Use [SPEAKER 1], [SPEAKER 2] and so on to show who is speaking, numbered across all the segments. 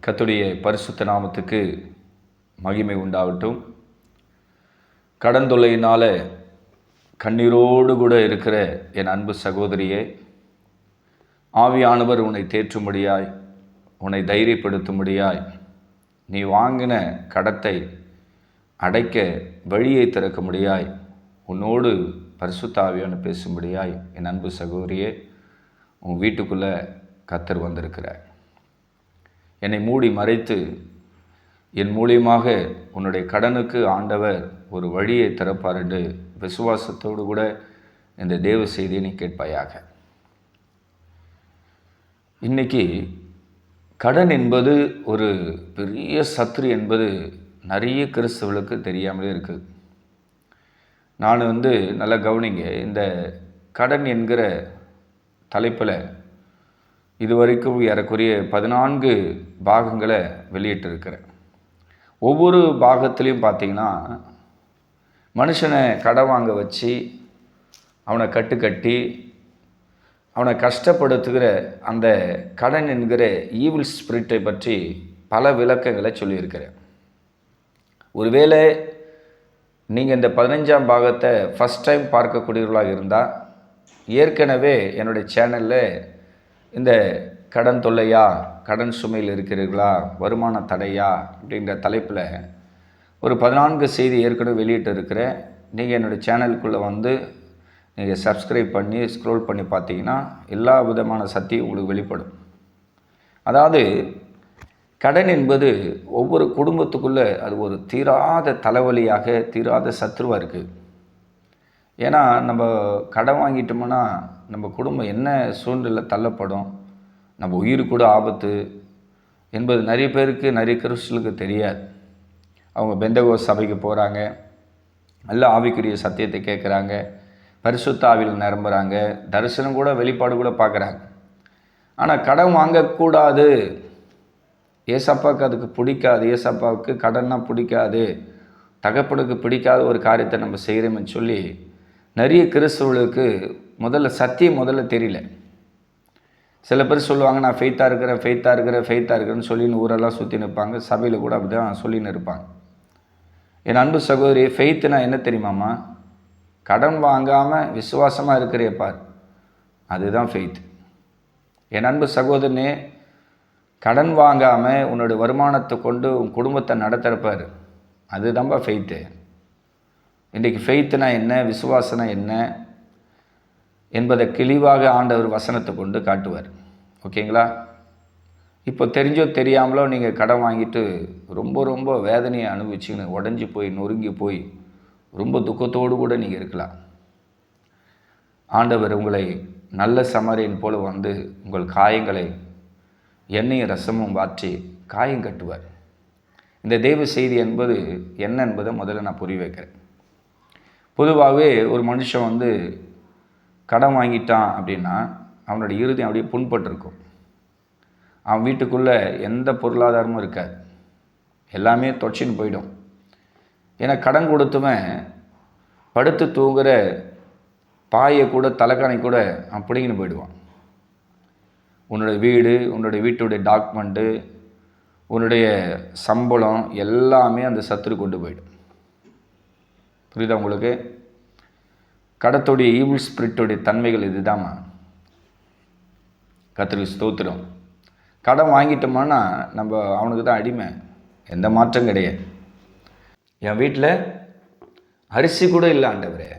[SPEAKER 1] கர்த்தருடைய பரிசுத்த நாமத்துக்கு மகிமை உண்டாகட்டும். கடன் தொல்லையினால் கண்ணீரோடு கூட இருக்கிற என் அன்பு சகோதரியே, ஆவியானவர் உன்னை தேற்றும்படியாய், உன்னை தைரியப்படுத்தும்படியாய், நீ வாங்கின கடத்தை அடைக்க வழியை திறக்கும்படியாய், உன்னோடு பரிசுத்த ஆவியானவர் பேசும்படியாய் என் அன்பு சகோதரியே, உன் வீட்டுக்குள்ளே கர்த்தர் வந்திருக்கிறார். என்னை மூடி மறைத்து என் மூலியமாக உன்னுடைய கடனுக்கு ஆண்டவர் ஒரு வழியை திறப்பார் என்று விசுவாசத்தோடு கூட இந்த தேவ செய்தியை நீ கேட்பாயாக. இன்னைக்கு கடன் என்பது ஒரு பெரிய சத்துரு என்பது நிறைய கிறிஸ்தவர்களுக்கு தெரியாமலே இருக்குது. நான் நல்லா கவனிங்க, இந்த கடன் என்கிற தலைப்பில் இதுவரைக்கும் ஏறக்குறைய 14 பாகங்களை வெளியிட்டிருக்கிறேன். ஒவ்வொரு பாகத்துலேயும் பார்த்திங்கன்னா, மனுஷனை கடன் வாங்க வச்சு அவனை கட்டி அவனை கஷ்டப்படுத்துகிற அந்த கடன் என்கிற ஈவில் ஸ்பிரிட்டை பற்றி பல விளக்கங்களை சொல்லியிருக்கிறேன். ஒருவேளை நீங்கள் இந்த 15ஆம் பாகத்தை ஃபஸ்ட் டைம் பார்க்கக்கூடியவர்களாக இருந்தால், ஏற்கனவே என்னுடைய சேனலில் இந்த கடன் தொல்லையா, கடன் சுமையில் இருக்கிறீர்களா, வருமான தடையா அப்படிங்கிற தலைப்பில் ஒரு 14 செய்தி ஏற்கனவே வெளியிட்டு இருக்கிறேன். நீங்கள் என்னுடைய சேனலுக்குள்ளே நீங்கள் சப்ஸ்கிரைப் பண்ணி ஸ்க்ரோல் பண்ணி பார்த்தீங்கன்னா எல்லா விதமான சத்தியம் உங்களுக்கு வெளிப்படும். அதாவது கடன் என்பது ஒவ்வொரு குடும்பத்துக்குள்ளே அது ஒரு தீராத தலைவலியாக, தீராத சத்ருவாக இருக்குது. ஏன்னா நம்ம கடன் வாங்கிட்டோம்னா நம்ம குடும்பம் என்ன சூழ்நிலை தள்ளப்படும், நம்ம உயிர் கூட ஆபத்து என்பது நிறைய பேருக்கு, நிறைய கிறிஸ்தவர்களுக்கு தெரியாது. அவங்க பெந்தகோஸ்து சபைக்கு போகிறாங்க, நல்ல ஆவிக்குரிய சத்தியத்தை கேட்குறாங்க, பரிசுத்த ஆவியில் நிரம்புகிறாங்க, தரிசனம் கூட வெளிப்பாடு கூட பார்க்குறாங்க. ஆனால் கடன் வாங்கக்கூடாது, ஏசப்பாவுக்கு அதுக்கு பிடிக்காது, ஏசப்பாவுக்கு கடன்னா பிடிக்காது, தகப்பனுக்கு பிடிக்காத ஒரு காரியத்தை நம்ம செய்கிறோம்னு சொல்லி நிறைய கிறிஸ்தவர்களுக்கு முதல்ல தெரியல. சில பேர் சொல்லுவாங்க, நான் ஃபெய்த்தாக இருக்கிறேன்னு சொல்லின்னு ஊரெல்லாம் சுற்றி நிற்பாங்க. சபையில் கூட அப்படி தான் சொல்லின்னு இருப்பாங்க. என் அன்பு சகோதரி, ஃபெய்த்துனா என்ன தெரியுமாம்மா? கடன் வாங்காமல் விசுவாசமாக இருக்கிறேப்பார், அதுதான் ஃபெய்த். என் அன்பு சகோதரனே, கடன் வாங்காமல் உன்னோட வருமானத்தை கொண்டு உன் குடும்பத்தை நடத்துகிறப்பார், அதுதான்ப்பா ஃபெய்த்து. இன்றைக்கி ஃபெய்த்துனா என்ன, விசுவாசனா என்ன என்பதை கிளிவாக ஆண்டவர் வசனத்தை கொண்டு காட்டுவார். ஓகேங்களா? இப்போ தெரிஞ்சோ தெரியாமலோ நீங்கள் கடன் வாங்கிட்டு ரொம்ப வேதனையை அனுபவிச்சுன்னு உடஞ்சி போய், நொறுங்கி போய், ரொம்ப துக்கத்தோடு கூட நீங்கள் இருக்கலாம். ஆண்டவர் உங்களை நல்ல சமாரியன் போல உங்கள் காயங்களை எண்ணெயும் ரசமும் வாற்றி காயம் கட்டுவார். இந்த தெய்வ செய்தி என்பது என்ன என்பதை முதல்ல நான் புரிய வைக்கிறேன். பொதுவாகவே ஒரு மனுஷன் கடன் வாங்கிட்டான் அப்படின்னா அவனோட இருதயம் அப்படியே புண்பட்டிருக்கும். அவன் வீட்டுக்குள்ளே எந்த பொருளாதாரமும் இருக்காது, எல்லாமே தொச்சின்னு போயிடும். ஏன்னா கடன் கொடுத்துவன் படுத்து தூங்குகிற பாயை கூட, தலைக்காணி கூட அவன் பிடிங்கின்னு போயிடுவான். உன்னுடைய வீடு, உன்னுடைய வீட்டுடைய டாக்குமெண்ட்டு, உன்னுடைய சம்பளம் எல்லாமே அந்த சத்துரு கொண்டு போயிடும். புரியுதா உங்களுக்கு? கடத்துடைய ஈவில் ஸ்பிரிட்டுடைய தன்மைகள் இதுதாம்மா. கர்த்தருக்கு ஸ்தோத்திரம். கடன் வாங்கிட்டோம்னா நம்ம அவனுக்கு தான் அடிமை, எந்த மாற்றம் கிடையாது. என் வீட்டில் அரிசி கூட இல்லை ஆண்டவரே.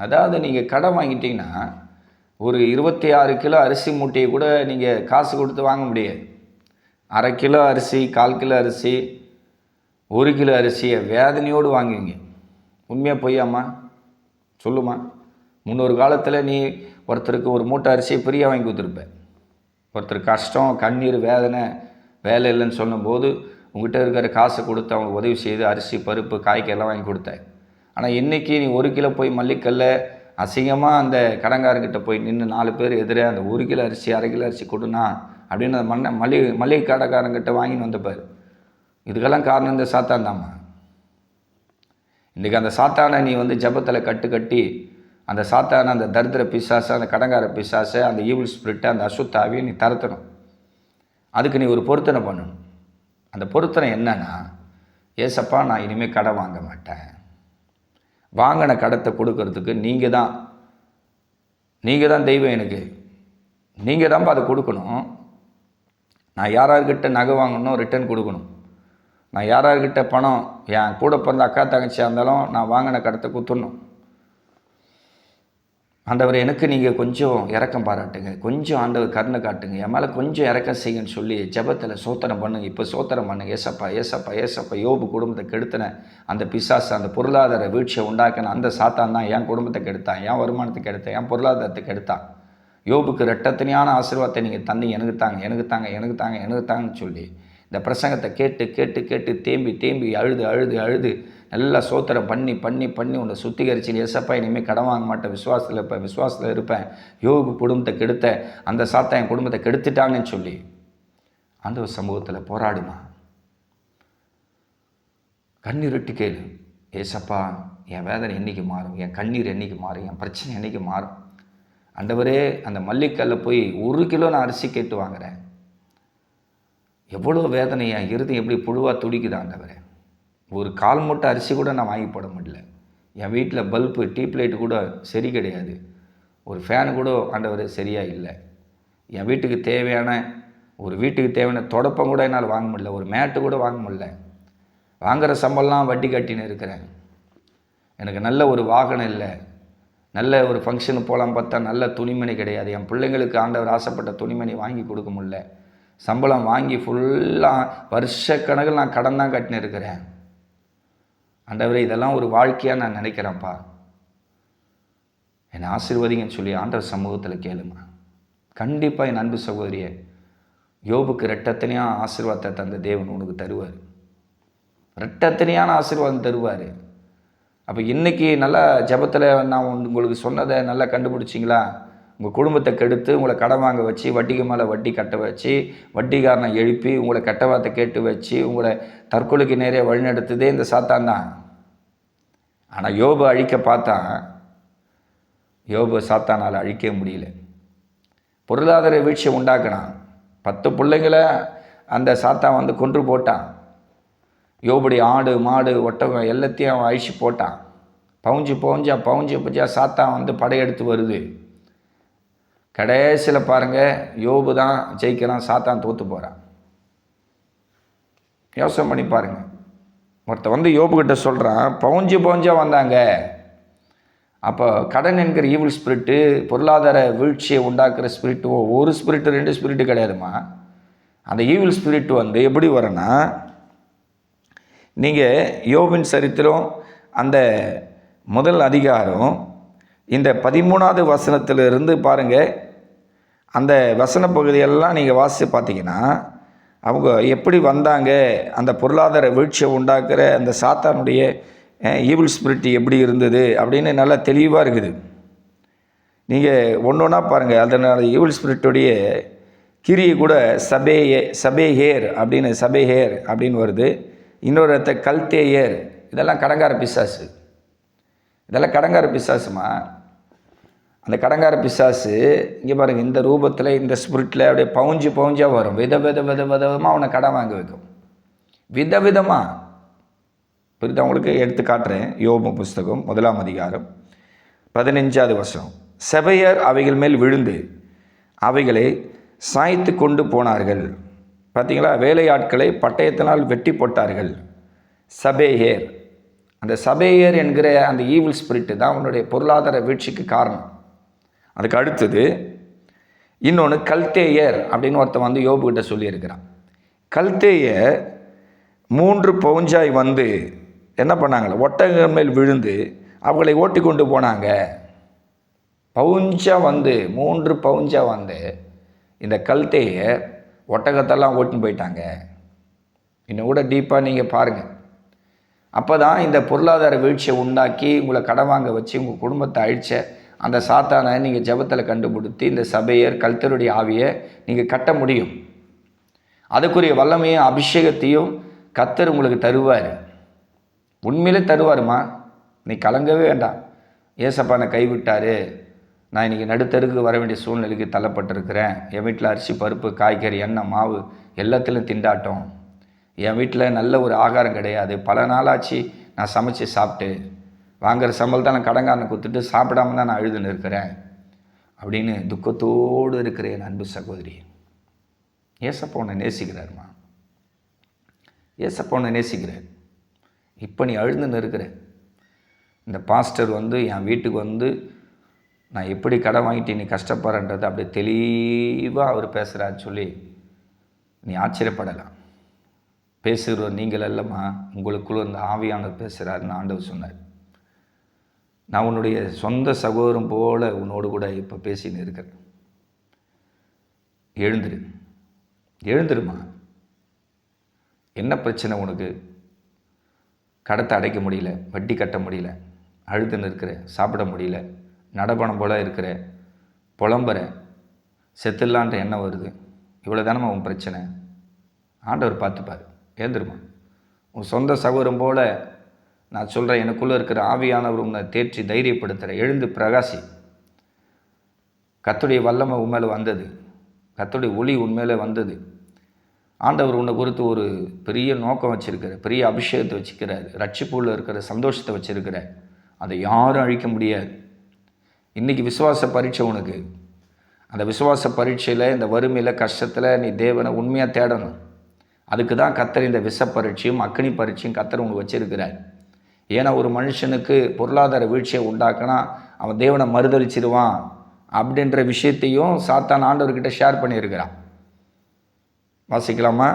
[SPEAKER 1] அதாவது நீங்கள் கடன் வாங்கிட்டீங்கன்னா ஒரு 26 கிலோ அரிசி மூட்டையை கூட நீங்கள் காசு கொடுத்து வாங்க முடியாது. 1/2 கிலோ அரிசி, 1/4 கிலோ அரிசி, 1 கிலோ அரிசியை வேதனையோடு வாங்குவீங்க. உண்மையாக பொய்யாம்மா? சொல்லுமா? முன்னொரு காலத்தில் நீ ஒருத்தருக்கு ஒரு மூட்டை அரிசியை ஃப்ரீயாக வாங்கி கொடுத்துருப்பேன். ஒருத்தர் கஷ்டம், கண்ணீர், வேதனை, வேலை இல்லைன்னு சொல்லும்போது உங்கள்கிட்ட இருக்கிற காசை கொடுத்து அவங்க உதவி செய்து அரிசி, பருப்பு, காய்கெல்லாம் வாங்கி கொடுத்தேன். ஆனால் இன்றைக்கி நீ 1 கிலோ போய் மல்லிக்கல்ல அசிங்கமாக அந்த கடங்காரங்கிட்ட போய் நின்று 4 பேர் எதிரே அந்த 1 கிலோ அரிசி, 1/2 கிலோ அரிசி கொடுனா அப்படின்னு அந்த மல்லிகை கடைக்காரங்கிட்ட வாங்கின்னு வந்தப்பார். இதுக்கெல்லாம் காரணம் இந்த சாத்தான் தாம்மா. இன்றைக்கி அந்த சாத்தானை நீ ஜபத்தில் கட்டி அந்த சாத்தான, அந்த தரித்திர பிசாசை, அந்த கடங்கார பிசாசை, அந்த ஈவில் ஸ்பிரிட்டை, அந்த அசுத்தாவியை நீ தரத்தணும். அதுக்கு நீ ஒரு பொருத்தனை பண்ணணும். அந்த பொருத்தனை என்னன்னா, ஏசப்பா நான் இனிமேல் கடன் வாங்க மாட்டேன், வாங்கின கடத்தை கொடுக்கறதுக்கு நீங்கள் தான் தெய்வம், எனக்கு நீங்கள் தான்ப்பா அதை கொடுக்கணும். நான் யாரார்கிட்ட நகை வாங்கணும் ரிட்டர்ன் கொடுக்கணும், நான் யாரார்கிட்ட பணம் என் கூட பிறந்த அக்கா தங்கச்சியாக இருந்தாலும் நான் வாங்கின கடத்தை கொடுத்துடணும். ஆண்டவர் எனக்கு நீங்கள் கொஞ்சம் இரக்கம் பாராட்டுங்க, கொஞ்சம் ஆண்டவர் கருணை காட்டுங்க, என் மேலே கொஞ்சம் இரக்கம் செய்யுன்னு சொல்லி ஜெபத்தில் சோத்திரம் பண்ணுங்க. இப்போ சோத்திரம் பண்ணுங்க. ஏசப்பா ஏசப்பா ஏசப்பா, யோபு குடும்பத்தை கெடுத்தின அந்த பிசாசு, அந்த பொருளாதார வீழ்ச்சியை உண்டாக்கின அந்த சாத்தான் தான் என் குடும்பத்தை கெடுத்தான், என் வருமானத்தை கெடுத்தான், என் பொருளாதாரத்தை கெடுத்தான். யோபுக்கு ரெட்டத்தனையான ஆசீர்வாதத்தை நீங்கள் தண்ணி எனக்கு தாங்கன்னு சொல்லி இந்த பிரசங்கத்தை கேட்டு கேட்டு கேட்டு தேம்பி அழுது நல்லா சோத்திரம் பண்ணி உன்னை சுத்திகரிச்சு, ஏசப்பா இனிமேல் கடன் வாங்க மாட்டேன், விசுவாசத்தில் இருப்பேன், யோபு குடும்பத்தை கெடுத்த அந்த சாத்தான் என் குடும்பத்தை கெடுத்துட்டாங்கன்னு சொல்லி ஆண்டவர் சமூகத்தில் போராடுமா. கண்ணீர் விட்டு கேளு, ஏசப்பா என் வேதனை என்றைக்கு மாறும், என் கண்ணீர் என்றைக்கு மாறும், என் பிரச்சனை என்றைக்கு மாறும். ஆண்டவரே, அந்த மல்லிக்கல்ல போய் 1 கிலோ நான் அரிசி கேட்டு வாங்குறேன், எவ்வளோ வேதனை, என் இருதயம் எப்படி புழுவாக துடிக்குது ஆண்டவரே. ஒரு 1/4 மூட்டை அரிசி கூட நான் வாங்கி போட முடியல, என் வீட்டில் பல்பு டீப் லைட்டு கூட சரி கிடையாது, ஒரு ஃபேனு கூட ஆண்டவரே சரியாக இல்லை, என் வீட்டுக்கு தேவையான தொடப்பம் கூட என்னால் வாங்க முடியல, ஒரு மேட்டு கூட வாங்க முடியல, வாங்குகிற சம்பளம்லாம் வட்டி கட்டின்னு இருக்கிறேன், எனக்கு நல்ல ஒரு வாகனம் இல்லை, நல்ல ஒரு ஃபங்க்ஷனுக்கு போகலாம் பார்த்தா நல்ல துணிமணி கிடையாது, என் பிள்ளைங்களுக்கு ஆண்டவர் ஆசைப்பட்ட துணிமணி வாங்கி கொடுக்க முடியல, சம்பளம் வாங்கி ஃபுல்லாக வருஷக்கணக்கில் நான் கடன் தான் கட்டின்னு இருக்கிறேன். ஆண்டவரே, இதெல்லாம் ஒரு வாழ்க்கையாக நான் நினைக்கிறேன்ப்பா, என்னை ஆசீர்வதிங்கன்னு சொல்லி ஆண்டவர் சமூகத்தில் கேளுமா. கண்டிப்பாக என் அன்பு சகோதரியை, யோபுக்கு ரெட்டத்தனையாக ஆசீர்வாதத்தை தந்த தேவன் உனக்கு தருவார், ரெட்டத்தனையான ஆசீர்வாதம் தருவார். அப்போ இன்றைக்கி நல்லா ஜெபத்தில் நான் உங்களுக்கு சொன்னதை நல்லா கண்டுபிடிச்சிங்களா? உங்கள் குடும்பத்தை கெடுத்து உங்களை கடன் வாங்க வச்சு, வட்டிக்கு மேலே வட்டி கட்ட வச்சு, வட்டிக்காரனை எழுப்பி உங்களை கெட்ட வார்த்தை கேட்டு வச்சு உங்களை தற்கொலைக்கு நேரே வழிநடத்துதே இந்த சாத்தான் தான். ஆனால் யோபு அழிக்க பார்த்தான், யோபு சாத்தானால் அழிக்க முடியல. பொருளாதார வீழ்ச்சியை உண்டாக்கினான், 10 பிள்ளைங்களை அந்த சாத்தான் வந்து கொன்று போட்டான். யோபுடைய ஆடு மாடு ஒட்டகம் எல்லாத்தையும் அவன் அழிச்சு போட்டான். பவுஞ்சா சாத்தான் வந்து படையெடுத்து வருது. கடைசியில் பாருங்கள், யோபு தான் ஜெயிக்கிறான், சாத்தான் தோற்று போகிறான். யோசனை பண்ணி பாருங்கள். ஒருத்தர் வந்து யோபுக்கிட்ட சொல்கிறான், பவுஞ்சா வந்தாங்க. அப்போ கடன் என்கிற ஈவில் ஸ்பிரிட்டு, பொருளாதார வீழ்ச்சியை உண்டாக்குற ஸ்பிரிட்டு, ஒரு ஸ்பிரிட்டு 2 ஸ்பிரிட்டு கிடையாதுமா. அந்த ஈவில் ஸ்பிரிட் வந்து எப்படி வரனா, நீங்கள் யோபின் சரித்திரம் அந்த முதல் அதிகாரம் இந்த 13வது வசனத்திலிருந்து பாருங்கள், அந்த வசன பகுதியெல்லாம் நீங்கள் வாசித்து பார்த்தீங்கன்னா அவங்க எப்படி வந்தாங்க, அந்த பொருளாதார வீழ்ச்சியை உண்டாக்குற அந்த சாத்தானுடைய ஈவில் ஸ்பிரிட் எப்படி இருந்தது அப்படின்னு நல்லா தெளிவாக இருக்குது. நீங்கள் ஒன்று ஒன்றா பாருங்கள். அதனால் ஈவில் ஸ்பிரிட்டுடைய கிரியை கூட சபேஹேர் அப்படின்னு வருது. இன்னொரு இடத்த கல்தேயர், இதெல்லாம் கடங்கார பிசாசுமா. அந்த கடங்கார பிசாசு இங்கே பாருங்கள், இந்த ரூபத்தில் இந்த ஸ்பிரிட்டில் அப்படியே பவுஞ்சாக வரும். விதமாக அவனை கடன் வாங்க வைக்கும், விதமாக. புரியுது? அவங்களுக்கு எடுத்து காட்டுறேன். யோபு புஸ்தகம் 1ஆம் அதிகாரம் 15வது வசனம். செபையர் அவைகள் மேல் விழுந்து அவைகளை சாய்த்து கொண்டு போனார்கள். பார்த்தீங்களா? வேலையாட்களை பட்டயத்தினால் வெட்டி போட்டார்கள். சபேயர், அந்த சபேயர் என்கிற அந்த ஈவில் ஸ்பிரிட்டு தான் அவனுடைய பொருளாதார வீழ்ச்சிக்கு காரணம். அதுக்கு அடுத்தது இன்னொன்று கல்தேயர் அப்படின்னு ஒருத்தன் வந்து யோபுக்கிட்ட சொல்லியிருக்கிறான். கல்தேயர் 3 பவுஞ்சாய் வந்து என்ன பண்ணாங்களே, ஒட்டகங்கள் மேல் விழுந்து அவங்களை ஓட்டி கொண்டு போனாங்க. பவுஞ்சா வந்து 3 பவுஞ்சா வந்து இந்த கல்தேயர் ஒட்டகத்தெல்லாம் ஓட்டின்னு போயிட்டாங்க. இன்னும் கூட டீப்பாக நீங்கள் பாருங்கள். அப்போ தான் இந்த பொருளாதார வீழ்ச்சியை உண்டாக்கி உங்களை கடன் வாங்க வச்சு உங்கள் குடும்பத்தை அழிச்ச அந்த சாத்தானை நீங்கள் ஜெபத்தில் கண்டுபிடித்து இந்த சபையர் கல்தருடைய ஆவியை நீங்கள் கட்ட முடியும். அதுக்குரிய வல்லமையும் அபிஷேகத்தையும் கர்த்தர் உங்களுக்கு தருவார். உண்மையிலே தருவாருமா, நீ கலங்கவே வேண்டாம். ஏசப்பானை கைவிட்டார், நான் இன்றைக்கி நடுத்தருக்கு வர வேண்டிய சூழ்நிலைக்கு தள்ளப்பட்டிருக்கிறேன், என் வீட்டில் அரிசி பருப்பு காய்கறி எண்ணெய் மாவு எல்லாத்திலும் திண்டாட்டம், என் வீட்டில் நல்ல ஒரு ஆகாரம் கிடையாது, பல நாளாச்சு நான் சமைச்சு சாப்பிட்டு, வாங்குகிற சம்பளத்தை நான் கடன்காரனை கொடுத்துட்டு சாப்பிடாம தான் நான் அழுதுன்னு இருக்கிறேன் அப்படின்னு துக்கத்தோடு இருக்கிற என் அன்பு சகோதரி, ஏசப்பா உன்னை நேசிக்கிறாருமா. ஏசப்பா உன்னை நேசிக்கிறார். இப்போ நீ அழுதுன்னு இருக்கிற. இந்த பாஸ்டர் என் வீட்டுக்கு நான் எப்படி கடன் வாங்கிட்டு நீ கஷ்டப்படுறன்றது அப்படியே தெளிவாக அவர் பேசுகிறான்னு சொல்லி நீ ஆச்சரியப்படலாம். பேசுகிறவர் நீங்கள் அல்லம்மா, உங்களுக்குள்ள இந்த ஆவியானவர் பேசுகிறாருன்னு ஆண்டவர் சொன்னார். நான் உன்னுடைய சொந்த சகோதரம் போல உன்னோடு கூட இப்போ பேசின்னு இருக்கிறேன். எழுந்துருமா. என்ன பிரச்சனை உனக்கு? கடத்தை அடைக்க முடியல, வட்டி கட்ட முடியல, அழுதுன்னு இருக்கிற, சாப்பிட முடியல, நடப்பணம் போல் இருக்கிற, புலம்புற, செத்துடலான்ற எண்ணம் வருது. இவ்வளோ தானம்மா உன் பிரச்சனை? ஆண்டவர் பார்த்துப்பார். எழுந்துருமா. உன் சொந்த சகோதரம் போல் நான் சொல்கிறேன், எனக்குள்ளே இருக்கிற ஆவியானவர் உன்னை தேற்றி தைரியப்படுத்துகிற. எழுந்து பிரகாசி. கர்த்தருடைய வல்லமை உண்மையில வந்தது, கர்த்தருடைய ஒளி உண்மையில வந்தது. ஆண்டவர் உன்னை குறித்து ஒரு பெரிய நோக்கம் வச்சுருக்கிறார், பெரிய அபிஷேகத்தை வச்சுக்கிறார், ரட்சிப்புள்ள இருக்கிற சந்தோஷத்தை வச்சுருக்கிறார். அதை யாரும் அழிக்க முடியாது. இன்றைக்கி விசுவாச பரீட்சை உனக்கு. அந்த விசுவாச பரீட்சையில், இந்த வறுமையில், கஷ்டத்தில் நீ தேவனை உண்மையாக தேடணும். அதுக்கு தான் கர்த்தர் இந்த விஷ பரீட்சையும் அக்னி பரீட்சையும் கர்த்தர் உனக்கு வச்சிருக்கிறார். ஏன்னா ஒரு மனுஷனுக்கு பொருளாதார வீழ்ச்சியை உண்டாக்கினா அவன் தேவனை மறுதளிச்சிடுவான் அப்படின்ற விஷயத்தையும் சாத்தான் ஆண்டவர்கிட்ட ஷேர் பண்ணியிருக்கிறான். வாசிக்கலாமா?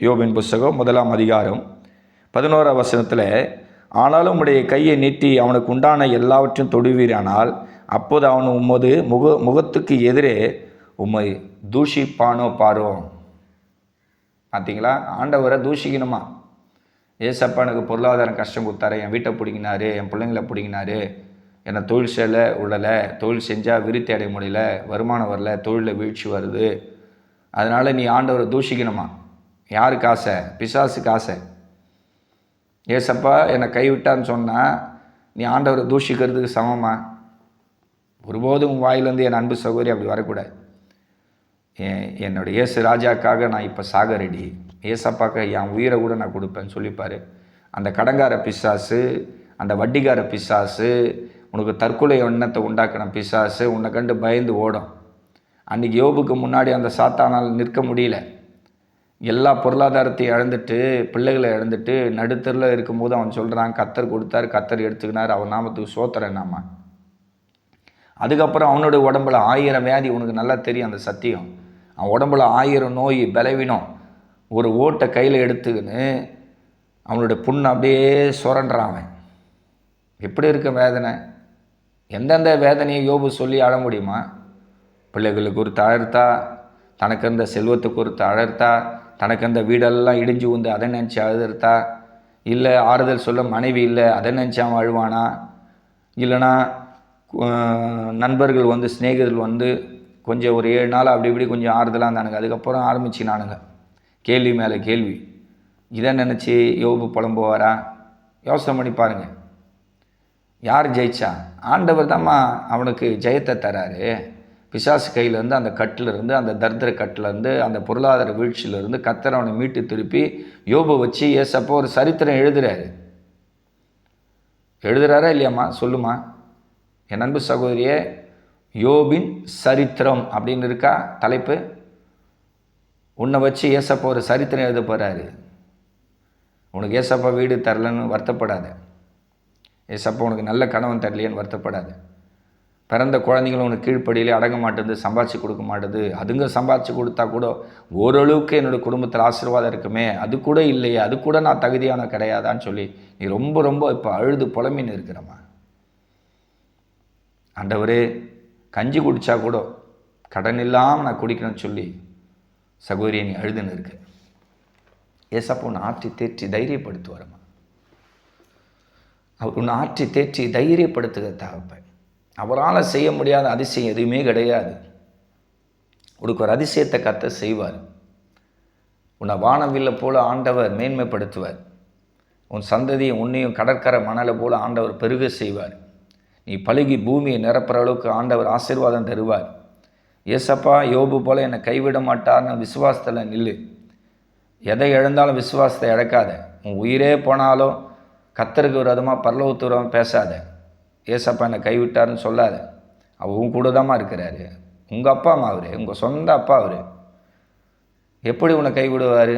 [SPEAKER 1] யோபின் புஸ்தகம் 1ஆம் அதிகாரம் 11ஆம் வசனத்தில், ஆனாலும் உடைய கையை நீட்டி அவனுக்கு உண்டான எல்லாவற்றையும் தொடுவீரானால் அப்போது அவன் உமது முகத்துக்கு எதிரே உம்மை தூஷிப்பானோ பாரோ. பார்த்தீங்களா? ஆண்டவரை தூஷிக்கணுமா? ஏசப்பா எனக்கு பொருளாதாரம் கஷ்டம் கொடுத்தாரு, என் வீட்டை பிடிங்கினாரு, என் பிள்ளைங்களை பிடிங்கினாரு, என்னை தொழில் செய்யலை உள்ளலை, தொழில் செஞ்சால் விருத்தி அடைய முடியல, வருமானம் வரல, தொழிலில் வீழ்ச்சி வருது, அதனால் நீ ஆண்டவரை தூஷிக்கணுமா? யாருக்கு ஆசை? பிசாசுக்கு ஆசை. ஏசப்பா என்னை கைவிட்டான்னு சொன்னால் நீ ஆண்டவரை தூஷிக்கிறதுக்கு சமமா? ஒருபோதும் வாயிலேருந்து என் அன்பு சகோதரி அப்படி வரக்கூடாது. என்னோடய இயேசு ராஜாக்காக நான் இப்போ சாக ரெடி, ஏசப்பாக்க என் உயிரை கூட நான் கொடுப்பேன்னு சொல்லிப்பார். அந்த கடங்கார பிசாசு, அந்த வட்டிக்கார பிசாசு, உனக்கு தற்கொலை எண்ணத்தை உண்டாக்கின பிசாசு உன்னை கண்டு பயந்து ஓடும். அன்றைக்கி யோபுக்கு முன்னாடி அந்த சாத்தானால் நிற்க முடியல. எல்லா பொருளாதாரத்தையும் இழந்துட்டு, பிள்ளைகளை இழந்துட்டு நடுத்தரில் இருக்கும்போது அவன் சொல்கிறான், கர்த்தர் கொடுத்தார், கர்த்தர் எடுத்துக்கினார், அவன் நாமத்துக்கு சோத்திரம் நாம. அதுக்கப்புறம் அவனுடைய உடம்புல 1000 வியாதி. உனக்கு நல்லா தெரியும் அந்த சத்தியம். அவன் உடம்புல 1000 நோய், பலவீனம். ஒரு ஓட்டை கையில் எடுத்துக்கின்னு அவனுடைய புண்ணை அப்படியே சுரண்டான். அவன் எப்படி இருக்க வேதனை? எந்தெந்த வேதனையை யோபு சொல்லி அழ முடியுமா? பிள்ளைகளுக்கு குறித்து அழறத்தா, தனக்கு இருந்த செல்வத்தை குறித்து அழறத்தா, தனக்கு இருந்த வீடெல்லாம் இடிஞ்சு வந்து அதை நினச்சி அழுதுறதா, இல்லை ஆறுதல் சொல்ல மனைவி இல்லை அதை நினச்சி அவன் அழுவானா, இல்லைனா நண்பர்கள் சிநேகிதர்கள் கொஞ்சம் ஒரு 7 நாள் அப்படி இப்படி கொஞ்சம் ஆறுதலாக இருந்தானுங்க, அதுக்கப்புறம் ஆரம்பிச்சினானுங்க கேள்வி மேலே கேள்வி. இதை நினச்சி யோபு புலம்புவாரா? யோசனை பண்ணி பாருங்கள். யார் ஜெயிச்சா? ஆண்டவர் தான்மா அவனுக்கு ஜெயத்தை தராரு. பிசாசு கையிலேருந்து, அந்த கட்டிலேருந்து, அந்த தரித்திர கட்டிலேருந்து, அந்த பொருளாதார வீழ்ச்சியிலேருந்து கர்த்தர் அவனை மீட்டு திருப்பி யோபு வச்சு ஏசப்போ ஒரு சரித்திரம் எழுதுறாரா இல்லையாம்மா? சொல்லுமா என் அன்பு சகோதரியே. யோபின் சரித்திரம் அப்படின்னு இருக்கா தலைப்பு. உன்னை வச்சு ஏசப்பா ஒரு சரித்திரம் எழுத போகிறாரு. உனக்கு ஏசப்பா வீடு தரலன்னு வருத்தப்படாத, ஏசப்பா உனக்கு நல்ல கணவன் தரலையேன்னு வருத்தப்படாது. பிறந்த குழந்தைங்களும் உனக்கு கீழ்ப்படியிலே அடங்க மாட்டேது, சம்பாதிச்சு கொடுக்க மாட்டேது. அதுங்க சம்பாதிச்சு கொடுத்தா கூட ஓரளவுக்கு என்னோடய குடும்பத்தில் ஆசீர்வாதம் இருக்குமே, அது கூட இல்லையே, அது கூட நான் தகுதியான கிடையாதான்னு சொல்லி நீ ரொம்ப ரொம்ப இப்போ அழுது புலம்பின்னு இருக்கிறம்மா. ஆண்டவரே, கஞ்சி குடித்தா கூட கடன் இல்லாமல் நான் குடிக்கணும்னு சொல்லி சகோதரியை நீ அழுதுன்னு இருக்கு. ஏசப்பா உன்னை ஆற்றி தேற்றி தைரியப்படுத்துவாரம்மா. அவர் உன்னை ஆற்றி தேற்றி தைரியப்படுத்துகிற தகப்பன். அவரால் செய்ய முடியாத அதிசயம் எதுவுமே கிடையாது. உனக்கு ஒரு அதிசயத்தை கர்த்தர் செய்வார். உன்னை வானவில்லை போல ஆண்டவர் மேன்மைப்படுத்துவார். உன் சந்ததியை உன்னையும் கடற்கரை மணலை போல ஆண்டவர் பெருக செய்வார். நீ பழுகி பூமியை நிரப்புற அளவுக்கு ஆண்டவர் ஆசீர்வாதம் தருவார். ஏசப்பா யோபு போல என்னை கைவிட மாட்டார்னு விசுவாசத்தில் நில்லு. எதை இழந்தாலும் விசுவாசத்தை இழக்காத. உன் உயிரே போனாலும் கர்த்தருக்கு விரோதமாக பரலோகத்துக்கு விரோதமாக பேசாத. ஏசப்பா என்னை கைவிட்டாருன்னு சொல்லாத. அவர் உன் கூட தாம்மா இருக்கிறாரு. உங்கள் அப்பா அம்மா அவர், உங்கள் சொந்த அப்பா அவர். எப்படி உன்னை கைவிடுவார்?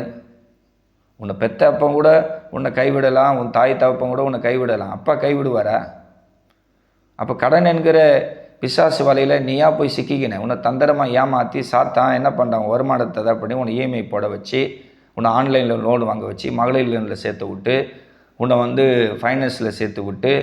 [SPEAKER 1] உன்னை பெத்த அப்பன் கூட உன்னை கைவிடலாம், உன் தாய் தகப்பன் கூட உன்னை கைவிடலாம். அப்பா கைவிடுவாரா? அப்போ கடன் என்கிற பிசாசு வலையில் நீயா போய் சிக்கிக்கின. உன்னை தந்திரமாக ஏமாற்றி சாத்தான் என்ன பண்ணுறான்? வருமானத்தை தான் பண்ணி உன்னை இஎம்ஐ போட வச்சு, உன்னை ஆன்லைனில் லோன் வாங்க வச்சு, மகளிர் லோனில் சேர்த்து விட்டு, உன்னை ஃபைனான்ஸில் சேர்த்து விட்டு,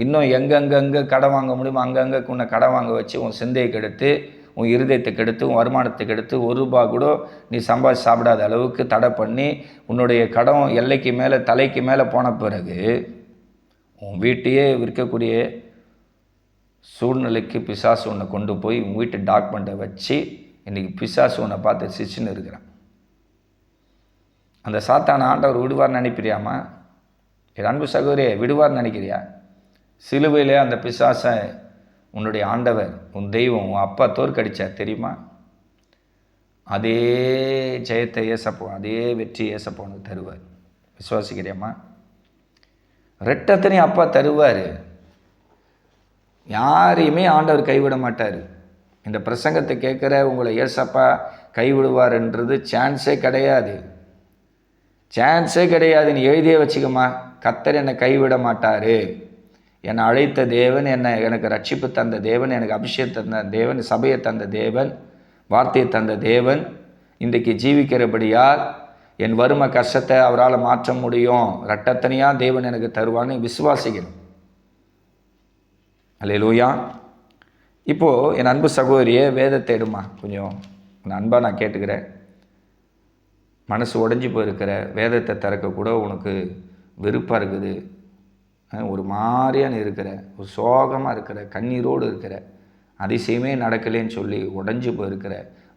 [SPEAKER 1] இன்னும் எங்கெங்கெங்கே கடன் வாங்க முடியுமோ அங்கங்கே உன்னை கடன் வாங்க வச்சு உன் சிந்தையை கெடுத்து, உன் இருதயத்தை கெடுத்து, உன் வருமானத்தை கெடுத்து, ₹1 கூட நீ சம்பாதிச்சு சாப்பிடாத அளவுக்கு தடை பண்ணி, உன்னுடைய கடன் எல்லைக்கு மேலே தலைக்கு மேலே போன பிறகு உன் வீட்டையே விற்கக்கூடிய சூழ்நிலைக்கு பிசாசு உன்னை கொண்டு போய் உன் வீட்டு டாக்குமெண்ட்டை வச்சு இன்றைக்கி பிசாசு உன்னை பார்த்து சிச்சுன்னு இருக்கிறான். அந்த சாத்தான ஆண்டவர் விடுவார்னு நினைப்பிறியாமா? என் அன்பு சகோதரியே, விடுவார்னு நினைக்கிறியா? சிலுவையிலே அந்த பிசாசை உன்னுடைய ஆண்டவர், உன் தெய்வம், உன் அப்பா தோற்கடிச்சார் தெரியுமா? அதே ஜெயத்தை ஏசப்போ, அதே வெற்றி ஏசப்போ உனக்கு தருவார். விசுவாசிக்கிறியாம்மா? ரெட்டத்தனையும் அப்பா தருவார். யாரையுமே ஆண்டவர் கைவிட மாட்டார். இந்த பிரசங்கத்தை கேட்குற உங்களை ஏசப்பா கைவிடுவார்ன்றது சான்ஸே கிடையாது. சான்ஸே கிடையாது. நீ எழுதியே வச்சுக்கம்மா. கர்த்தர் என்னை கைவிட மாட்டார். என்னை அழைத்த தேவன், எனக்கு ரட்சிப்பு தந்த தேவன், எனக்கு அபிஷேகம் தந்த தேவன், சபையை தந்த தேவன், வார்த்தையை தந்த தேவன் இன்றைக்கு ஜீவிக்கிறபடியால் என் வறுமை கஷ்டத்தை அவரால் மாற்ற முடியும். ரெட்டத்தனையாக தேவன் எனக்கு தருவான்னு விசுவாசிக்கணும். அல்லேலூயா. இப்போது என் அன்பு சகோதரியே, வேதத்தை எடுமா. கொஞ்சம் உன் அன்பாக நான் கேட்டுக்கிறேன். மனசு உடைஞ்சி போயிருக்கிற, வேதத்தை திறக்கக்கூட உனக்கு வெறுப்பாக இருக்குது, ஒரு மாதிரியான இருக்கிற, ஒரு சோகமாக இருக்கிற, கண்ணீரோடு இருக்கிற, அதிசயமே நடக்கலேன்னு சொல்லி உடஞ்சி போயிருக்கிற,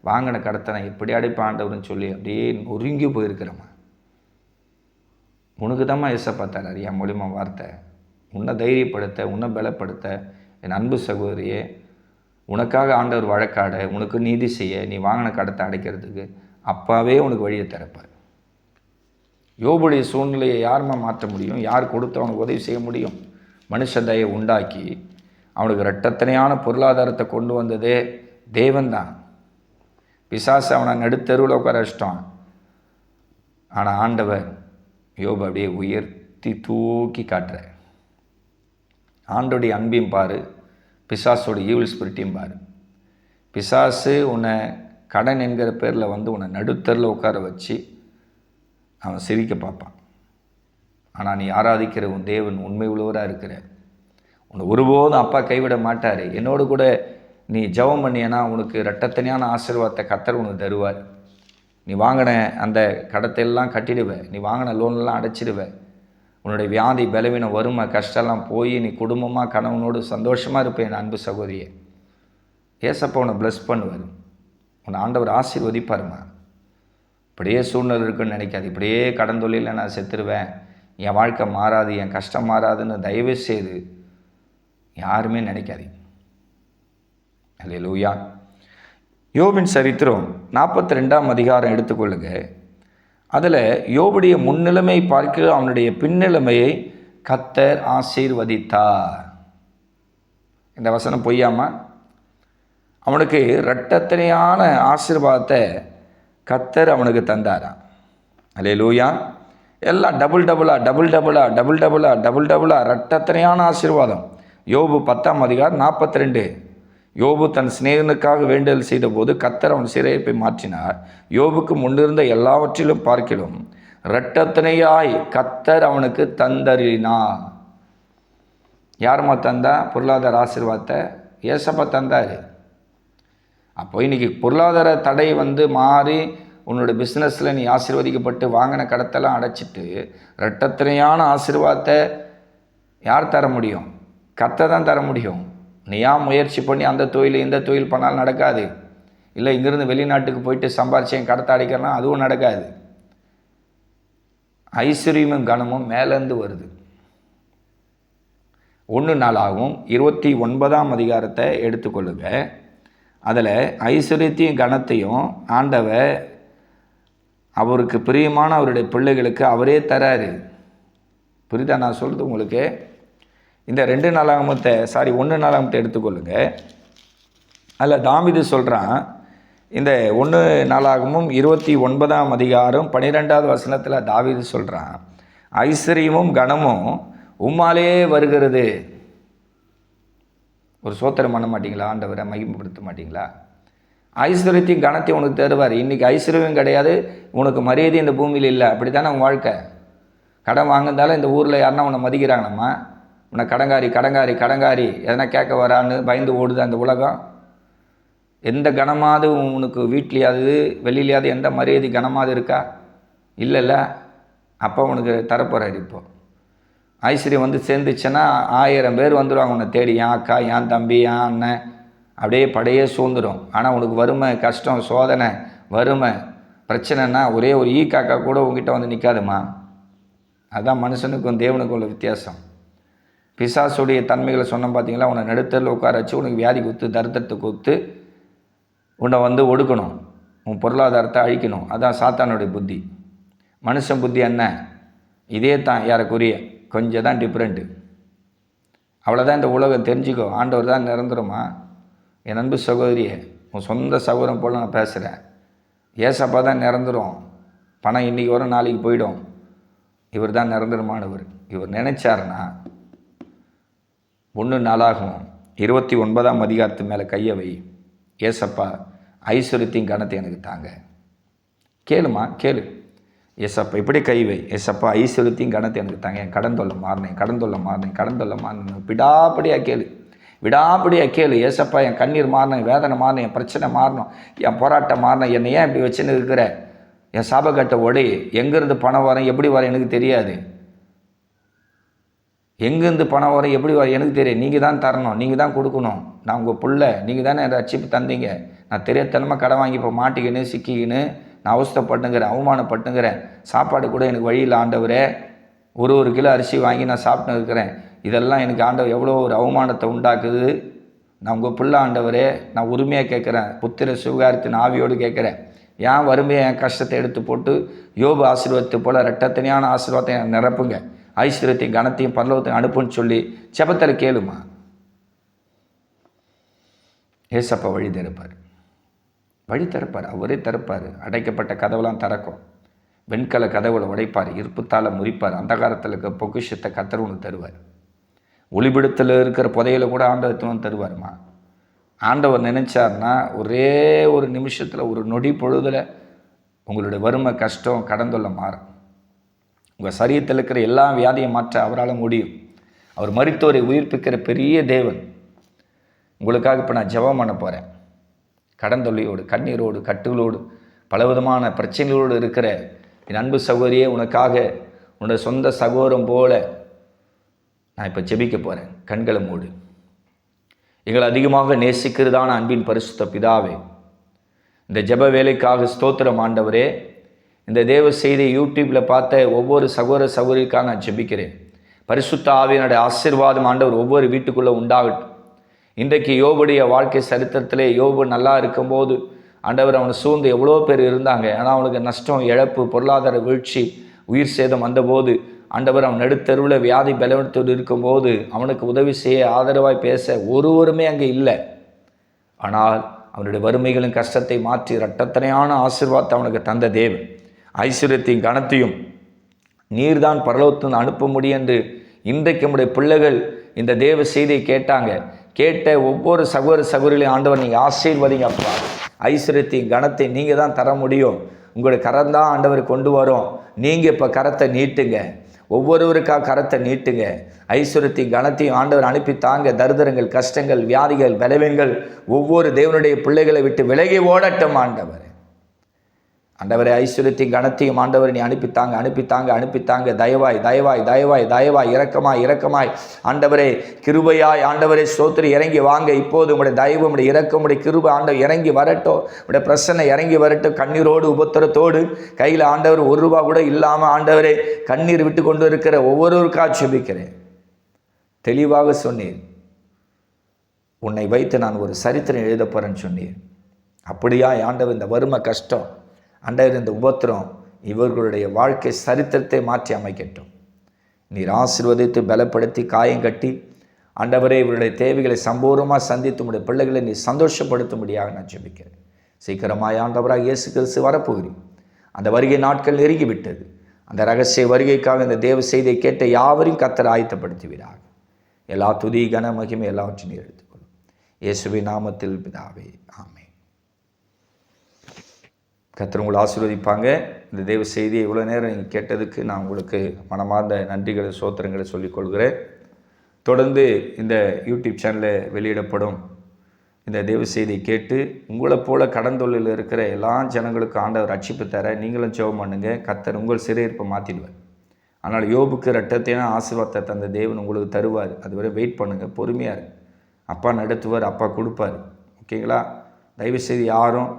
[SPEAKER 1] வாங்கின கடத்தை நான் எப்படி அடைப்பாண்டவர்னு சொல்லி அப்படியே நொறுங்கி போயிருக்கிறம்மா. உனக்கு தான்மா ஏசப்பா தரார் என் மூலிமா வார்த்தை. உன்னை தைரியப்படுத்த, உன்னை பலப்படுத்த என் அன்பு சகோதரியே, உனக்காக ஆண்டவர் வழக்காட, உனக்கு நீதி செய்ய, நீ வாங்கின கடத்தை அடைக்கிறதுக்கு அப்பாவே உனக்கு வழியை திறப்பார். யோபுடைய சூழ்நிலையை யாருமா மாற்ற முடியும்? யார் கொடுத்து அவனுக்கு உதவி செய்ய முடியும்? மனுஷ தயை உண்டாக்கி அவனுக்கு இரட்டத்தனையான பொருளாதாரத்தை கொண்டு வந்ததே தேவன்தான். பிசாசு அவனை நடுத்தருவில் உட்கார வச்சிட்டான். ஆனால் ஆண்டவர் யோபு அப்படியே உயர்த்தி தூக்கி காட்டுற. ஆண்டோடைய அன்பையும் பாரு, பிசாசோட ஈவில் ஸ்பிரிட்டையும் பாரு. பிசாசு உன்னை கடன் என்கிற பேரில் உன்னை நடுத்தரில் உட்கார வச்சு அவன் சிரிக்க பார்ப்பான். ஆனால் நீ ஆராதிக்கிற உன் தேவன் உண்மை உள்ளவராக இருக்கிற. உன்னை ஒருபோதும் அப்பா கைவிட மாட்டார். என்னோடு கூட நீ ஜெபம் பண்ணியனா உனக்கு இரட்டத்தனையான ஆசீர்வாதத்தை கர்த்தர் உனக்கு தருவார். நீ வாங்கின அந்த கடத்தையெல்லாம் கட்டிடுவேன். நீ வாங்கின லோன்லாம் அடைச்சிடுவேன். உன்னுடைய வியாதி, பலவீனம், வறுமை, கஷ்டம்லாம் போய் நீ குடும்பமாக கணவனோடு சந்தோஷமாக இருப்பேன். என் அன்பு சகோதரியே, ஏசப்பா உன்னை ப்ளஸ் பண்ணுவார். உன்னை ஆண்டவர் ஆசீர்வதிப்பாருமா. இப்படியே சூழ்நிலை இருக்குன்னு நினைக்காது. இப்படியே கடன் தொழிலில் நான் செத்துருவேன், என் வாழ்க்கை மாறாது, என் கஷ்டம் மாறாதுன்னு தயவு செய்து யாருமே நினைக்காது. அல்லேலூயா. யோபின் சரித்திரம் 42ஆம் அதிகாரம் எடுத்துக்கொள்ளுங்க. அதில் யோபுடைய முன்னிலைமை பார்க்க அவனுடைய பின்னிலைமையை கர்த்தர் ஆசீர்வதித்தார். இந்த வசனம் பொய்யாமா? அவனுக்கு இரட்டத்தனையான ஆசீர்வாதத்தை கர்த்தர் அவனுக்கு தந்தாராம். அல்லேலூயா. எல்லாம் டபுள் டபுளா இரட்டத்தனையான ஆசீர்வாதம். யோபு 10ஆம் அதிகாரம் 42. யோபு தன் சிநேகனுக்காக வேண்டுதல் செய்த போது கர்த்தர் அவன் சிறையிருப்பை மாற்றினார். யோபுக்கு முன்னிருந்த எல்லாவற்றிலும் பார்க்கிலும் இரட்டத்தனையாய் கர்த்தர் அவனுக்கு தந்தறினார். யாருமா தந்தா பொருளாதார ஆசீர்வாதத்தை? ஏசப்பா தந்தார். அப்போ இன்றைக்கி பொருளாதார தடை மாறி உன்னோட பிஸ்னஸில் நீ ஆசீர்வதிக்கப்பட்டு வாங்கின கடத்தெல்லாம் அடைச்சிட்டு இரட்டத்தனையான ஆசீர்வாதத்தை யார் தர முடியும்? கர்த்தர் தான் தர முடியும். நீ ஏன் முயற்சி பண்ணி அந்த தொழில் இந்த தொழில் பண்ணாலும் நடக்காது. இல்லை இங்கேருந்து வெளிநாட்டுக்கு போயிட்டு சம்பாரிச்சு என் கடத்தை அடைக்கிறனா அதுவும் நடக்காது. ஐஸ்வர்யமும் கனமும் மேலேருந்து வருது. 1 நாளாகவும் 29ஆம் அதிகாரத்தை எடுத்துக்கொள்ளுங்க. அதில் ஐஸ்வர்யத்தையும் கனத்தையும் ஆண்டவர் அவருக்கு பிரியமான அவருடைய பிள்ளைகளுக்கு அவரே தராரு. புரியுதா நான் சொல்கிறது உங்களுக்கு? இந்த 2 நாளாகமத்தை 1 நாளாகமத்தை எடுத்துக்கொள்ளுங்க. அதில் தாவீது சொல்கிறான், இந்த 1 நாளாகமும் 29ஆம் அதிகாரம் 12வது வசனத்தில் தாவீது சொல்கிறான், ஐஸ்வர்யமும் கனமும் உம்மாலே வருகிறது. ஒரு சோத்திரம் பண்ண மாட்டிங்களா? ஆண்டவரை மகிமைப்படுத்த மாட்டிங்களா? ஐஸ்வர்யத்தையும் கனத்தையும் உனக்கு தருவார். இன்றைக்கி ஐஸ்வர்யம் கிடையாது, உனக்கு மரியாதை இந்த பூமியில் இல்லை. அப்படி தானே உன் வாழ்க்கை. கடன் வாங்கினாலும் இந்த ஊரில் யாருன்னா உன்னை மதிக்கிறாங்கம்மா, உன்னை கடங்காரி கடங்காரி கடங்காரி எதனா கேட்க வரான்னு பயந்து ஓடுது அந்த உலகம். எந்த கனமாவது உனக்கு வீட்லையாவது வெளியிலையாவது எந்த மரியாதை கனமாவது இருக்கா? இல்லைல்ல. அப்போ உனக்கு தரப்போகிறார். இப்போது ஐஸ்வர்யம் வந்து சேர்ந்துச்சுன்னா 1000 பேர் வந்துடுவாங்க உன்னை தேடி. என் அக்கா, என் தம்பி, என் அண்ணன், அப்படியே படையே சூழ்ந்துடும். ஆனால் உனக்கு வறுமை, கஷ்டம், சோதனை, வறுமை, பிரச்சனைனா ஒரே ஒரு காக்கா கூட உங்ககிட்ட வந்து நிற்காதுமா. அதுதான் மனுஷனுக்கும் தேவனுக்கும் உள்ள வித்தியாசம். பிசாசுடைய தன்மைகளை சொன்னோம் பார்த்தீங்களா? உன்னை நடுத்தரில் உட்கார வச்சு உனக்கு வியாதி கொடுத்து தரித்திரத்தை கொடுத்து உன்னை வந்து ஒடுக்கணும், உன் பொருளாதாரத்தை அழிக்கணும். அதான் சாத்தானுடைய புத்தி. மனுஷன் புத்தி என்ன? இதே தான், யாருக்குரிய கொஞ்சம் தான் டிஃப்ரெண்ட்டு. அவ்வளோதான். இந்த உலகம் தெரிஞ்சுக்கோ, ஆண்டவர் தான் நிரந்தரமா. என் அன்பு சகோதரியே, உன் சொந்த சகோதரன் போல் நான் பேசுகிறேன். ஏசப்பா தான் நிரந்தரம். பணம் இன்றைக்கி வரும், நாளைக்கு போயிடும். இவர் தான் நிரந்தரமானவர். இவர் நினைச்சாருன்னா 1 நாளாகும் 29ஆம் அதிகாரத்து மேலே கையை வை. ஏசப்பா ஐஸ்வர்யத்தையும் கனத்தை எனக்கு தாங்க. கேளுமா, கேளு. ஏசப்பா இப்படி கை வை. ஏசப்பா ஐஸ்வர்யத்தையும் கனத்தை எனக்கு தாங்க. என் கடன் தொல்லை மாறினேன், கடன் தொல்லை மாறினேன், கடன் தொல்லை மாறினேன். விடாப்படியாக கேளு, விடாப்படியாக கேளு. ஏசப்பா என் கண்ணீர் மாறினேன், வேதனை மாறினேன், என் பிரச்சனை மாறணும், என் போராட்டம் மாறினேன். என்னை ஏன் இப்படி வச்சுன்னு இருக்கிற? என் சாபக்கட்டை உடை. எங்கேருந்து பணம் வரும், எப்படி வரும் எனக்கு தெரியாது. எங்கேருந்து பணம் வரும், எப்படி வரும் எனக்கு தெரியும். நீங்கள் தான் தரணும், நீங்கள் தான் கொடுக்கணும். நான் உங்கள் பிள்ளை, நீங்கள் தானே ரட்சிப்பு தந்தீங்க. நான் தெரியாதனமாக கடன் வாங்கி இப்போ மாட்டிக்கின்னு சிக்கிக்கின்னு நான் அவஸ்தைப்பட்டுங்கிறேன், அவமானப்பட்டுங்கிறேன். சாப்பாடு கூட எனக்கு வழியில் ஆண்டவரே, ஒரு கிலோ அரிசி வாங்கி நான் சாப்பிட்டு இருக்கிறேன். இதெல்லாம் எனக்கு ஆண்டவர் எவ்வளோ ஒரு அவமானத்தை உண்டாக்குது. நான் உங்கள் பிள்ளை ஆண்டவரே, நான் உரிமையாக கேட்குறேன், புத்திர சுகாரத்தின் ஆவியோடு கேட்குறேன். ஏன் வறுமையை என் கஷ்டத்தை எடுத்து போட்டு யோபு ஆசீர்வாதத்தை போல் ரெட்டத்தனையான ஆசீர்வாதத்தை நிரப்புங்க. ஐஸ்வர்யத்தையும் கனத்தையும் பரலோகத்தையும் அனுப்புன்னு சொல்லி செபத்தில் கேளுமா. ஏசப்பா வழி திறப்பார், அவரே திறப்பார். அடைக்கப்பட்ட கதவுலாம் திறக்கும். வெண்கல கதவுகளை உடைப்பார், இருப்புத்தால முறிப்பார். அந்தகாரத்தில் இருக்க பொக்கிஷத்தை கத்தர் உனக்கு தருவார். ஒளிபிடத்தில் இருக்கிற புதையில கூட ஆண்டவத்துவம் தருவார்மா. ஆண்டவர் நினைச்சார்னா ஒரே ஒரு நிமிஷத்தில், ஒரு நொடி பொழுதில் உங்களுடைய வறுமை, கஷ்டம், கடந்தொல்ல மாறும். உங்கள் சரீரத்தில் இருக்கிற எல்லா வியாதியை மாற்ற அவரால் முடியும். அவர் மரித்தோரை உயிர்ப்பிக்கிற பெரிய தேவன். உங்களுக்காக இப்போ நான் ஜெபம் பண்ண போகிறேன். கடந்தொல்லையோடு, கண்ணீரோடு, கட்டுகளோடு, பலவிதமான பிரச்சனைகளோடு இருக்கிற என் அன்பு சகோதரியே, உனக்காக உன்னோட சொந்த சகோதரம் போல நான் இப்போ ஜெபிக்க போகிறேன். கண்களை மூடு. எங்களை அதிகமாக நேசிக்கிறதான அன்பின் பரிசுத்த பிதாவே, இந்த ஜெப வேலைக்காக ஸ்தோத்திரம் ஆண்டவரே. இந்த தேவ செய்தி யூடியூப்பில் பார்த்த ஒவ்வொரு சகோதர சகோதரிக்காக நான் ஜெபிக்கிறேன். பரிசுத்த ஆவியினுடைய ஆசீர்வாதம் ஆண்டவர் ஒவ்வொரு வீட்டுக்குள்ளே உண்டாகட்டும். இன்றைக்கு யோபுடைய வாழ்க்கை சரித்திரத்திலே யோபு நல்லா இருக்கும்போது ஆண்டவர் அவனை சூழ்ந்து எவ்வளோ பேர் இருந்தாங்க. ஆனால் அவனுக்கு நஷ்டம், இழப்பு, பொருளாதார வீழ்ச்சி, உயிர் சேதம் வந்தபோது ஆண்டவர் அவன் நடுத்தருவில் வியாதி பலவீனத்தோடு இருக்கும்போது அவனுக்கு உதவி செய்ய, ஆதரவாய் பேச ஒருவருமே அங்கே இல்லை. ஆனால் அவனுடைய வறுமைகளின் கஷ்டத்தை மாற்றி இரட்டத்தனையான ஆசீர்வாதத்தை அவனுக்கு தந்த தேவன். ஐஸ்வர்யத்தையும் கனத்தையும் நீர்தான் பரலோகத்தில் அனுப்ப முடியும் என்று இன்றைக்கு நம்முடைய பிள்ளைகள் இந்த தேவ செய்தியை கேட்டாங்க. கேட்ட ஒவ்வொரு சகோதர சகோதரிகளையும் ஆண்டவர் நீங்கள் ஆசீர்வதிங்க அப்பா. ஐஸ்வர்யத்தையும் கனத்தை நீங்கள் தான் தர முடியும். உங்களுடைய கரம் தான் ஆண்டவர் கொண்டு வரும். நீங்கள் இப்போ கரத்தை நீட்டுங்க, ஒவ்வொருவருக்காக கரத்தை நீட்டுங்க. ஐஸ்வர்யத்தையும் கனத்தையும் ஆண்டவர் அனுப்பித்தாங்க. தரித்திரங்கள், கஷ்டங்கள், வியாதிகள், பலவீனங்கள் ஒவ்வொரு தேவனுடைய பிள்ளைகளை விட்டு விலகி ஓடட்டும் ஆண்டவர். ஆண்டவரை ஐஸ்வர்யத்தையும் கனத்தையும் ஆண்டவர் நீ அனுப்பித்தாங்க. தயவாய் தயவாய் தயவாய் தயவாய் இரக்கமாய் ஆண்டவரே, கிருபையாய் ஆண்டவரே ஸ்தோத்திரம் இறங்கி வாங்க. இப்போது உங்களுடைய தயவு, உங்களுடைய இரக்கம், உங்களுடைய கிருபை ஆண்டவர் இறங்கி வரட்டும். உங்களுடைய பிரச்சனை இறங்கி வரட்டும். கண்ணீரோடு உபத்திரத்தோடு கையில் ஆண்டவர் ₹1 கூட இல்லாமல் ஆண்டவரே கண்ணீர் விட்டு கொண்டு இருக்கிற ஒவ்வொருவருக்காக ஜெபிக்கிறேன். தெளிவாக சொன்னீர், உன்னை வைத்து நான் ஒரு சரித்திரம் எழுத போகிறேன்னு சொன்னீர். அப்படியா ஆண்டவர், இந்த வறுமை, கஷ்டம், ஆண்டவர், இந்த உபத்திரம் இவர்களுடைய வாழ்க்கை சரித்திரத்தை மாற்றி அமைக்கட்டும். நீர் ஆசீர்வதித்து பலப்படுத்தி காயம் கட்டி ஆண்டவரே இவருடைய தேவைகளை சம்பூர்ணமாக சந்தித்து உடைய பிள்ளைகளை நீ சந்தோஷப்படுத்தும்படியாக நான் ஜெபிக்கிறேன். சீக்கிரமாய் ஆண்டவராக இயேசு கிறிஸ்து வரப்போகிறேன். அந்த வருகை நாட்கள் நெருங்கிவிட்டது. அந்த ரகசிய வருகைக்காக இந்த தேவ செய்தியை கேட்ட யாவரையும் கர்த்தர் ஆயத்தப்படுத்துவீராக. எல்லா துதி கன மகிமை எல்லாவற்றையும் நீர் எடுத்துக்கொள்ளும். இயேசுவின் நாமத்தில் பிதாவே, ஆமென். கர்த்தர் உங்களை ஆசீர்வதிப்பாங்க. இந்த தேவ செய்தியை இவ்வளோ நேரம் நீங்கள் கேட்டதுக்கு நான் உங்களுக்கு மனமார்ந்த நன்றிகளை சோத்திரங்களை சொல்லிக்கொள்கிறேன். தொடர்ந்து இந்த யூடியூப் சேனலில் வெளியிடப்படும் இந்த தேவ செய்தியை கேட்டு உங்களை போல கடந்தொழில் இருக்கிற எல்லா ஜனங்களுக்கும் ஆண்டவர் ரட்சிப்பு தர நீங்களும் ஜெபம் பண்ணுங்க. கர்த்தர் உங்கள் சிறையிருப்பை மாற்றிடுவார். ஆனால் யோபுக்கு இரட்டத்தையான ஆசீர்வாதத்தை தந்த தேவன் உங்களுக்கு தருவார். அதுவரை வெயிட் பண்ணுங்கள், பொறுமையாக இருக்கு. அப்பா நடத்துவார், அப்பா கொடுப்பார். ஓகேங்களா? தயவுசெய்து யாரும்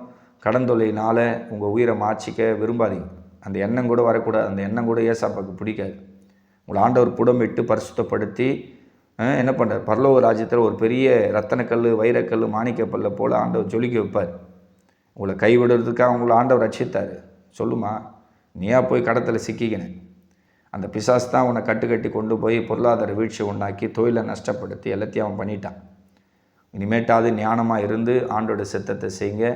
[SPEAKER 1] கடந்தொழினால் உங்கள் உயிரை மாற்றிக்க விரும்பாதீங்க. அந்த எண்ணம் கூட வரக்கூடாது. அந்த எண்ணம் கூட ஏசாப்பாக்கு பிடிக்காது. உங்களை ஆண்டவர் புடமிட்டு பரிசுத்தப்படுத்தி என்ன பண்ணுறார்? பரலோக ராஜ்யத்தில் ஒரு பெரிய ரத்தனக்கல், வைரக்கல், மாணிக்கப்பல்ல போல் ஆண்டவர் ஜொலிக்க வைப்பார். உங்களை கைவிடுறதுக்காக உங்களை ஆண்டவர் ரட்சித்தார். சொல்லுமா, நீயா போய் கடத்தில் சிக்கிக்கினேன். அந்த பிசாசு தான் உன்னை கட்டுக்கட்டி கொண்டு போய் பொருளாதார வீழ்ச்சி உண்டாக்கி தொழிலை நஷ்டப்படுத்தி எல்லாத்தையும் அவன் பண்ணிட்டான். இனிமேட்டாவது ஞானமாக இருந்து ஆண்டோட சித்தத்தை செய்யுங்க.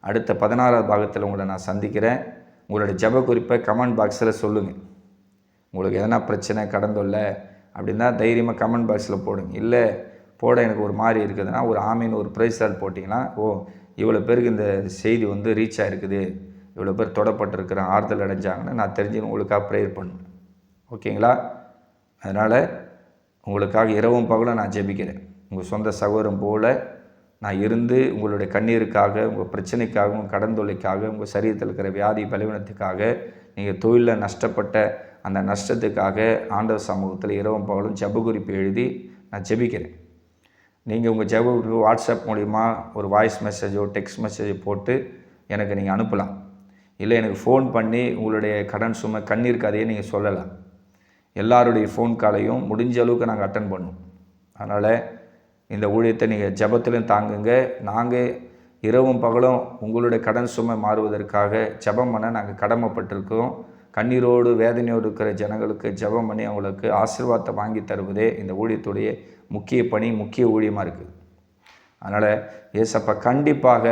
[SPEAKER 1] அடுத்த 16வது பாகத்தில் உங்களை நான் சந்திக்கிறேன். உங்களுடைய ஜெப குறிப்பை கமெண்ட் பாக்ஸில் சொல்லுங்கள். உங்களுக்கு எதனா பிரச்சனை கடந்துள்ள அப்படின்னா தைரியமாக கமெண்ட் பாக்ஸில் போடுங்க. இல்லை போட எனக்கு ஒரு மாதிரி இருக்குதுன்னா ஒரு ஆமீன் ஒரு ப்ரைஸ் ஆட் போட்டிங்கன்னா, ஓ இவ்வளோ பேருக்கு இந்த செய்தி ரீச் ஆகிருக்குது, இவ்வளோ பேர் தொடப்பட்டிருக்கிறேன், ஆறுதல் அடைஞ்சாங்கன்னு நான் தெரிஞ்சு உங்களுக்காக ப்ரேயர் பண்ணுவேன். ஓகேங்களா? அதனால் உங்களுக்காக இரவும் பகலும் நான் ஜெபிக்கிறேன். உங்கள் சொந்த சகோதரம் போல் நான் இருந்து உங்களுடைய கண்ணீருக்காக, உங்கள் பிரச்சனைக்காக, உங்கள் கடன் தொல்லைக்காக, உங்கள் சரீரத்தில் இருக்கிற வியாதி பலவீனத்துக்காக, நீங்கள் தொழிலில் நஷ்டப்பட்ட அந்த நஷ்டத்துக்காக ஆண்டவர் சமூகத்தில் இரவும் பகலும் ஜெப குறிப்பு எழுதி நான் ஜெபிக்கிறேன். நீங்கள் உங்கள் ஜெப குறிப்பு வாட்ஸ்அப் மூலிமா ஒரு வாய்ஸ் மெசேஜோ டெக்ஸ்ட் மெசேஜோ போட்டு எனக்கு நீங்கள் அனுப்பலாம். இல்லை எனக்கு ஃபோன் பண்ணி உங்களுடைய கடன் சுமை கண்ணீர் கதையை நீங்கள் சொல்லலாம். எல்லாருடைய ஃபோன் காலையும் முடிஞ்ச அளவுக்கு நாங்கள் அட்டன் பண்ணுவோம். அதனால் இந்த ஊழியத்தை நீங்கள் ஜெபத்திலும் தாங்குங்க. நாங்கள் இரவும் பகலும் உங்களுடைய கடன் சுமை மாறுவதற்காக ஜெபம் பண்ண நாங்கள் கடமைப்பட்டிருக்கோம். கண்ணீரோடு வேதனையோடு இருக்கிற ஜனங்களுக்கு ஜெபம் பண்ணி அவங்களுக்கு ஆசீர்வாதத்தை வாங்கி தருவதே இந்த ஊழியத்துடைய முக்கிய பணி, முக்கிய ஊழியமாக இருக்குது. அதனால் ஏசப்பா கண்டிப்பாக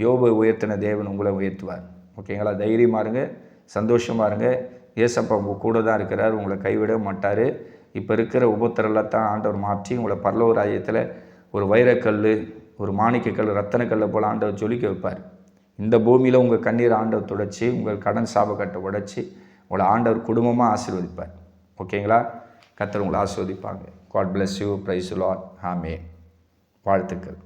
[SPEAKER 1] யோபை உயர்த்தின தேவன் உங்களை உயர்த்துவார். ஓகேங்களா? தைரியமாக இருங்க, சந்தோஷமாக இருங்க. ஏசப்பா உங்கள் கூட தான் இருக்கிறார், உங்களை கைவிட மாட்டார். இப்போ இருக்கிற உபத்திரலாம் தான் ஆண்டவர் மாற்றி உங்களை பரலோக ராஜ்யத்தில் ஒரு வைரக்கல், ஒரு மாணிக்கக்கல், ரத்தனக்கல்லை போல் ஆண்டவர் ஜொலிக்க வைப்பார். இந்த பூமியில் உங்கள் கண்ணீர் ஆண்டவர் துடைச்சி உங்கள் கடன் சாபக்கட்டை உடைச்சி உங்களை ஆண்டவர் குடும்பமாக ஆசீர்வதிப்பார். ஓகேங்களா? கர்த்தர் உங்களை ஆசீர்வதிப்பாங்க. God bless you. Praise the Lord. Amen. வாழ்த்துக்கள்.